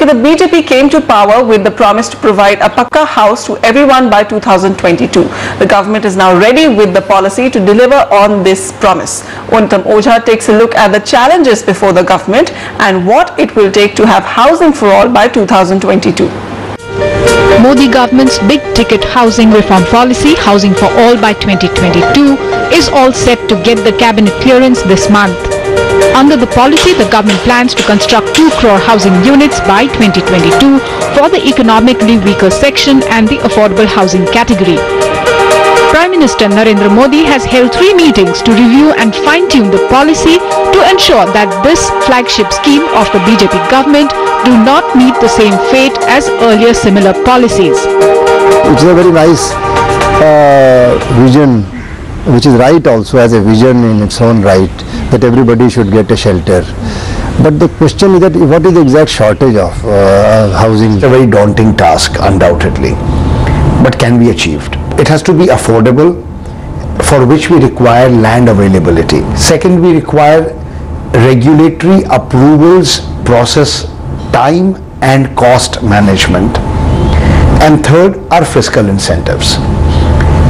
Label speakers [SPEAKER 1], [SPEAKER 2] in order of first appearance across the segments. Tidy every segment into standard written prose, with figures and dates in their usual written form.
[SPEAKER 1] Okay, the BJP came to power with the promise to provide a Pakka house to everyone by 2022. The government is now ready with the policy to deliver on this promise. Naveen Raheja takes a look at the challenges before the government and what it will take to have housing for all by 2022.
[SPEAKER 2] Modi government's big ticket housing reform policy, Housing for All by 2022, is all set to get the cabinet clearance this month. Under the policy, the government plans to construct 2 crore housing units by 2022 for the economically weaker section and the affordable housing category. Prime Minister Narendra Modi has held 3 meetings to review and fine-tune the policy to ensure that this flagship scheme of the BJP government do not meet the same fate as earlier similar policies.
[SPEAKER 3] It's a very nice vision, which is right also as a vision in its own right, that everybody should get a shelter. But the question is that what is the exact shortage of housing?
[SPEAKER 4] It's a very daunting task, undoubtedly, but can be achieved. It has to be affordable, for which we require land availability. Second, we require regulatory approvals, process time and cost management. And third are fiscal incentives.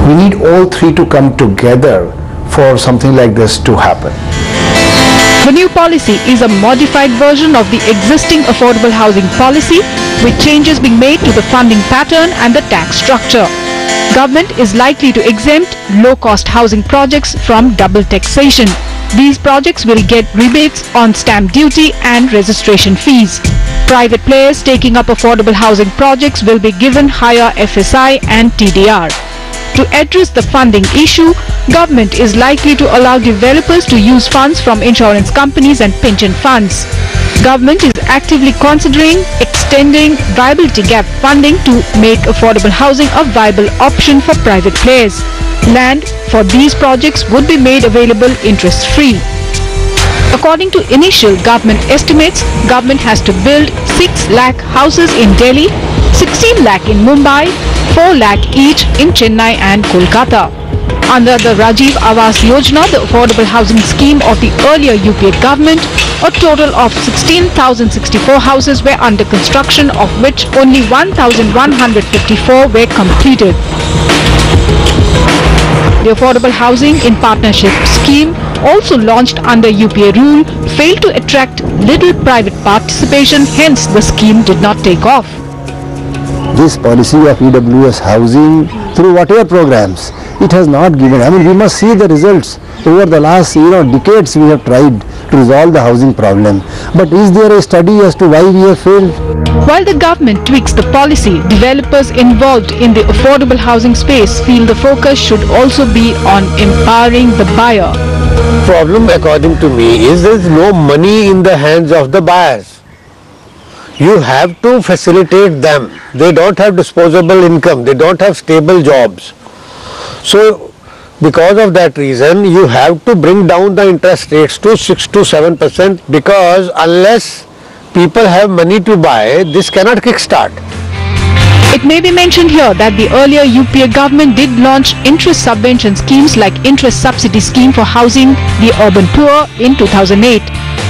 [SPEAKER 4] We need all 3 to come together for something like this to happen.
[SPEAKER 2] The new policy is a modified version of the existing affordable housing policy, with changes being made to the funding pattern and the tax structure. Government is likely to exempt low-cost housing projects from double taxation. These projects will get rebates on stamp duty and registration fees. Private players taking up affordable housing projects will be given higher FSI and TDR. To address the funding issue, government is likely to allow developers to use funds from insurance companies and pension funds. Government is actively considering extending viability gap funding to make affordable housing a viable option for private players. Land for these projects would be made available interest-free. According to initial government estimates, government has to build 6 lakh houses in Delhi, 16 lakh in Mumbai, 4 lakh each in Chennai and Kolkata. Under the Rajiv Awas Yojana, the affordable housing scheme of the earlier UPA government, a total of 16,064 houses were under construction, of which only 1,154 were completed. The affordable housing in partnership scheme, also launched under UPA rule, failed to attract little private participation, hence the scheme did not take off.
[SPEAKER 3] This policy of EWS housing, through whatever programs, it has not given. I mean, we must see the results. Over the last decades we have tried to resolve the housing problem. But is there a study as to why we have failed?
[SPEAKER 2] While the government tweaks the policy, developers involved in the affordable housing space feel the focus should also be on empowering the buyer.
[SPEAKER 5] Problem, according to me, is there is no money in the hands of the buyers. You have to facilitate them. They don't have disposable income. They don't have stable jobs. So, because of that reason, you have to bring down the interest rates to 6 to 7%, because unless people have money to buy, this cannot kickstart.
[SPEAKER 2] It may be mentioned here that the earlier UPA government did launch interest subvention schemes like interest subsidy scheme for housing the urban poor in 2008.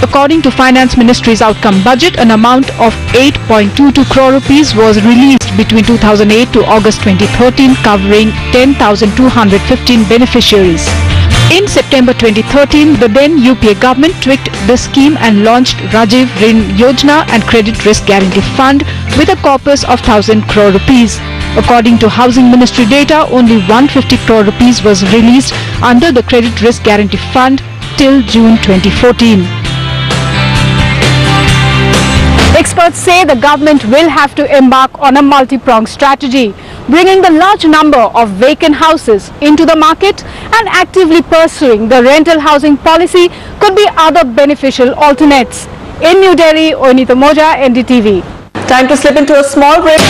[SPEAKER 2] According to Finance Ministry's outcome budget, an amount of 8.22 crore rupees was released between 2008 to August 2013, covering 10,215 beneficiaries. In September 2013, the then UPA government tweaked this scheme and launched Rajiv Rin Yojana and Credit Risk Guarantee Fund with a corpus of 1,000 crore rupees. According to Housing Ministry data, only 150 crore rupees was released under the Credit Risk Guarantee Fund till June 2014. Experts say the government will have to embark on a multi-pronged strategy, bringing the large number of vacant houses into the market and actively pursuing the rental housing policy could be other beneficial alternates. In New Delhi, Naveen Raheja NDTV.
[SPEAKER 1] Time to slip into a small break.